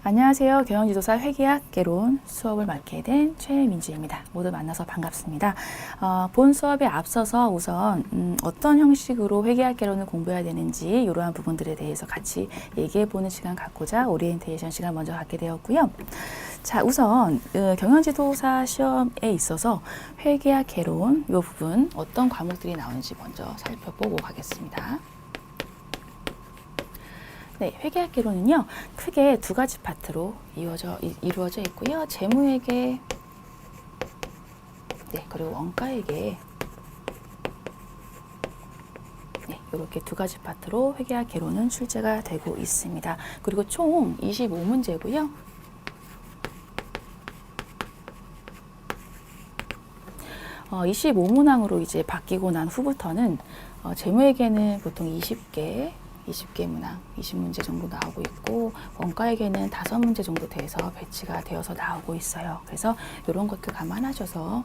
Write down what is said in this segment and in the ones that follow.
안녕하세요. 경영지도사 회계학 개론 수업을 맡게 된 최민주입니다. 모두 만나서 반갑습니다. 본 수업에 앞서서 우선 어떤 형식으로 회계학 개론을 공부해야 되는지 이러한 부분들에 대해서 같이 얘기해보는 시간 갖고자 오리엔테이션 시간 먼저 갖게 되었고요. 자, 우선 경영지도사 시험에 있어서 회계학 개론 이 부분 어떤 과목들이 나오는지 먼저 살펴보고 가겠습니다. 네, 회계학 개론은요, 크게 두 가지 파트로 이루어져 있고요. 재무회계, 네, 그리고 원가회계, 네, 이렇게 두 가지 파트로 회계학 개론은 출제가 되고 있습니다. 그리고 총 25문제고요. 25문항으로 이제 바뀌고 난 후부터는 재무회계는 보통 20개 문항, 20문제 정도 나오고 있고, 원가에게는 5문제 정도 돼서 배치가 되어서 나오고 있어요. 그래서 이런 것들 감안하셔서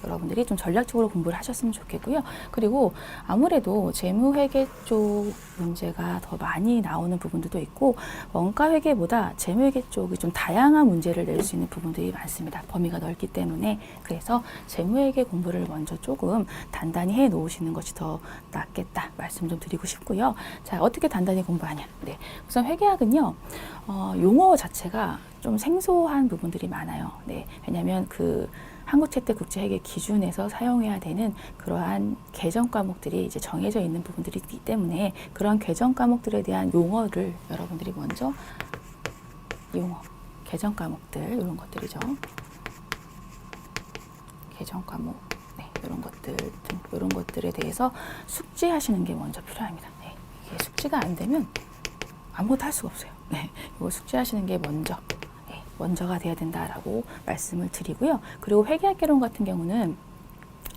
여러분들이 좀 전략적으로 공부를 하셨으면 좋겠고요. 그리고 아무래도 재무회계 쪽 문제가 더 많이 나오는 부분들도 있고, 원가회계보다 재무회계 쪽이 좀 다양한 문제를 낼 수 있는 부분들이 많습니다. 범위가 넓기 때문에. 그래서 재무회계 공부를 먼저 조금 단단히 해 놓으시는 것이 더 낫겠다 말씀 좀 드리고 싶고요. 자, 어떻게 단단히 공부하냐? 네, 우선 회계학은요, 용어 자체가 좀 생소한 부분들이 많아요. 네, 왜냐하면 한국채택 국제회계 기준에서 사용해야 되는 그러한 개정 과목들이 이제 정해져 있는 부분들이 있기 때문에 그런 개정 과목들에 대한 용어를 여러분들이 먼저 개정 과목들 이런 것들이죠. 개정 과목, 네, 이런 것들에 대해서 숙지하시는 게 먼저 필요합니다. 네, 이게 숙지가 안 되면 아무것도 할 수가 없어요. 네, 이거 숙지하시는 게 먼저가 돼야 된다라고 말씀을 드리고요. 그리고 회계학 개론 같은 경우는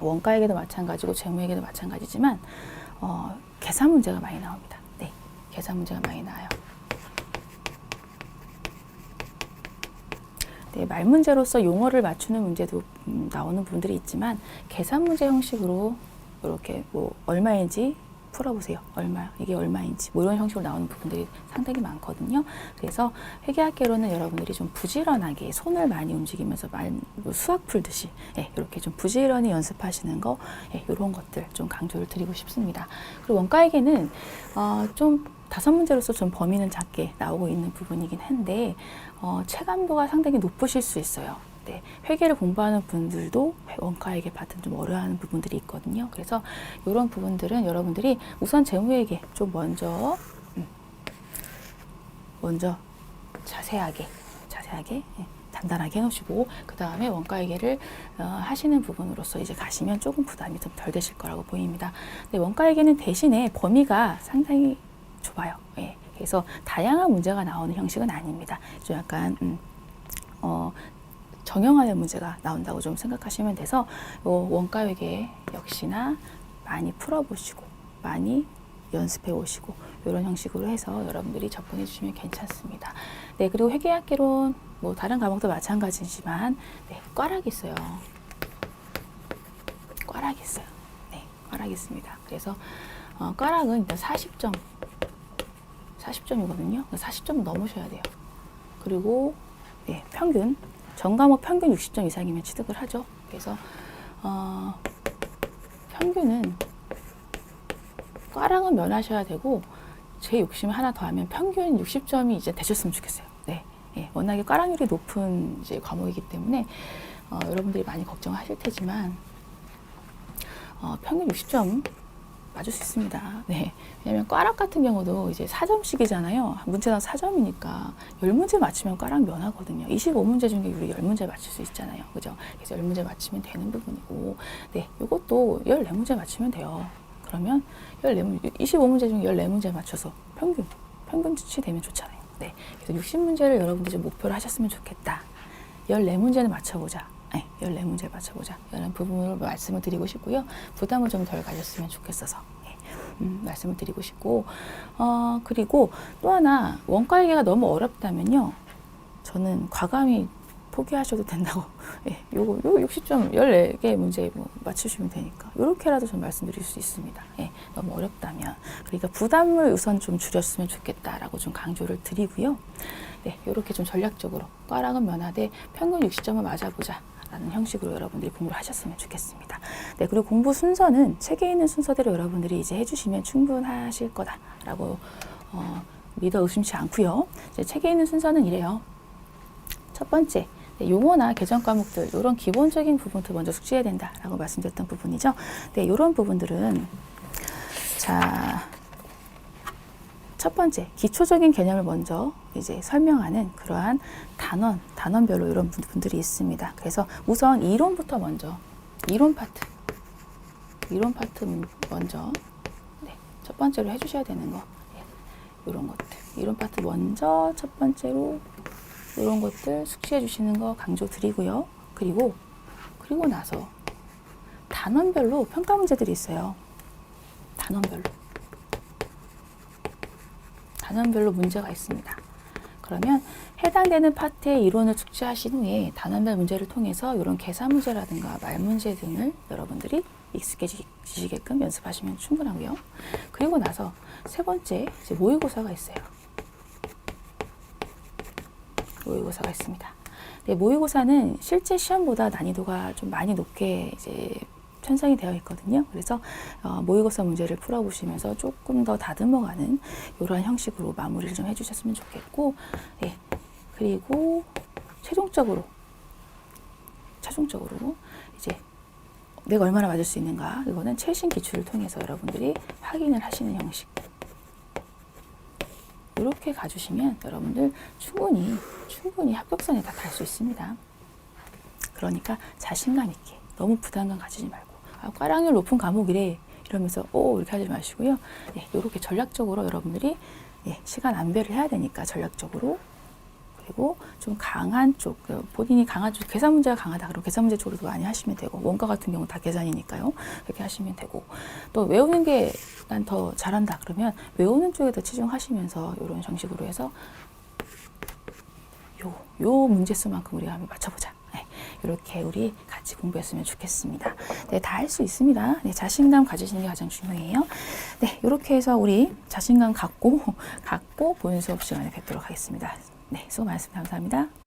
원가회계도 마찬가지고 재무회계도 마찬가지지만 계산 문제가 많이 나옵니다. 네, 계산 문제가 많이 나와요. 네, 말 문제로서 용어를 맞추는 문제도 나오는 부분들이 있지만 계산 문제 형식으로 이렇게 얼마인지 풀어보세요. 이게 얼마인지 이런 형식으로 나오는 부분들이 상당히 많거든요. 그래서 회계학 개론은 여러분들이 좀 부지런하게 손을 많이 움직이면서 수학 풀듯이 이렇게 좀 부지런히 연습하시는 거 이런 것들 좀 강조를 드리고 싶습니다. 그리고 원가회계는 좀 5문제로서 좀 범위는 작게 나오고 있는 부분이긴 한데 체감도가 상당히 높으실 수 있어요. 네, 회계를 공부하는 분들도 원가회계 파트는 좀 어려워하는 부분들이 있거든요. 그래서 이런 부분들은 여러분들이 우선 재무회계 좀 먼저 자세하게 단단하게 해놓으시고 그 다음에 원가회계를 하시는 부분으로서 이제 가시면 조금 부담이 좀 덜 되실 거라고 보입니다. 근데 원가회계는 대신에 범위가 상당히 좁아요. 예, 그래서 다양한 문제가 나오는 형식은 아닙니다. 좀 약간 정형화된 문제가 나온다고 좀 생각하시면 돼서 원가회계 역시나 많이 풀어보시고 많이 연습해 오시고 이런 형식으로 해서 여러분들이 접근해 주시면 괜찮습니다. 네, 그리고 회계학 개론 다른 과목도 마찬가지지만 꽈락이 있어요. 꽈락이 있어요. 네, 꽈락이 있습니다. 그래서 꽈락은 일단 40점이거든요. 40점 넘으셔야 돼요. 그리고 평균 전 과목 평균 60점 이상이면 취득을 하죠. 그래서 평균은 꽈락은 면하셔야 되고 제 욕심 하나 더 하면 평균 60점이 이제 되셨으면 좋겠어요. 네, 워낙에 꽈락률이 높은 이제 과목이기 때문에 여러분들이 많이 걱정하실 테지만 평균 60점 맞을 수 있습니다. 네. 왜냐면 꽈락 같은 경우도 이제 4점씩이잖아요. 문제당 4점이니까 10문제 맞추면 꽈락 면하거든요. 25문제 중에 우리 10문제 맞출 수 있잖아요. 그죠? 그래서 10문제 맞추면 되는 부분이고, 네. 이것도 14문제 맞추면 돼요. 그러면 25문제 중에 14문제 맞춰서 평균치 되면 좋잖아요. 네. 그래서 60문제를 여러분들이 좀 목표로 하셨으면 좋겠다. 14문제는 맞춰보자. 14문제 맞춰보자. 이런 부분을 말씀을 드리고 싶고요. 부담을 좀 덜 가졌으면 좋겠어서 말씀을 드리고 싶고 그리고 또 하나 원가회계가 너무 어렵다면요. 저는 과감히 포기하셔도 된다고. 예, 요 60점 14개 문제 뭐 맞추시면 되니까. 요렇게라도 좀 말씀드릴 수 있습니다. 예, 너무 어렵다면. 그러니까 부담을 우선 좀 줄였으면 좋겠다라고 좀 강조를 드리고요. 네, 요렇게 좀 전략적으로 과락은 면하되 평균 60점을 맞아보자 라는 형식으로 여러분들이 공부를 하셨으면 좋겠습니다. 네, 그리고 공부 순서는 책에 있는 순서대로 여러분들이 이제 해주시면 충분하실 거다라고 믿어 의심치 않고요. 이제 책에 있는 순서는 이래요. 첫 번째, 네, 용어나 개정 과목들 이런 기본적인 부분부터 먼저 숙지해야 된다라고 말씀드렸던 부분이죠. 네, 이런 부분들은 자, 첫 번째 기초적인 개념을 먼저 이제 설명하는 그러한 단원별로 이런 부분들이 있습니다. 그래서 우선 이론부터 먼저 이론 파트 먼저 네, 첫 번째로 해주셔야 되는 거 이런 것들 이론 파트 먼저 첫 번째로 이런 것들 숙지해 주시는 거 강조 드리고요. 그리고 나서 단원별로 평가 문제들이 있어요. 단원별로 문제가 있습니다. 그러면 해당되는 파트의 이론을 숙지하신 후에 단원별 문제를 통해서 이런 계산 문제라든가 말 문제 등을 여러분들이 익숙해지시게끔 연습하시면 충분하고요. 그리고 나서 세 번째 이제 모의고사가 있어요. 모의고사가 있습니다. 네, 모의고사는 실제 시험보다 난이도가 좀 많이 높게 이제 편성이 되어 있거든요. 그래서 모의고사 문제를 풀어보시면서 조금 더 다듬어가는 이러한 형식으로 마무리를 좀 해주셨으면 좋겠고, 네, 그리고 최종적으로 이제 내가 얼마나 맞을 수 있는가 이거는 최신 기출을 통해서 여러분들이 확인을 하시는 형식. 이렇게 가주시면 여러분들 충분히 합격선에 다 달 수 있습니다. 그러니까 자신감 있게 너무 부담감 가지지 말고 과락률 높은 과목이래 이러면서 이렇게 하지 마시고요. 예, 이렇게 전략적으로 여러분들이 시간 안배를 해야 되니까 전략적으로 그리고 좀 강한 쪽 본인이 강한 쪽 계산 문제가 강하다 그럼 계산 문제 쪽으로 많이 하시면 되고 원가 같은 경우 다 계산이니까요. 그렇게 하시면 되고 또 외우는 게 난 더 잘한다 그러면 외우는 쪽에 더 치중하시면서 이런 형식으로 해서 요 문제수만큼 우리가 한번 맞춰보자. 네, 이렇게 우리 같이 공부했으면 좋겠습니다. 네, 다 할 수 있습니다. 네, 자신감 가지시는 게 가장 중요해요. 네, 이렇게 해서 우리 자신감 갖고 본 수업 시간에 뵙도록 하겠습니다. 네, 수고 많으셨습니다. 감사합니다.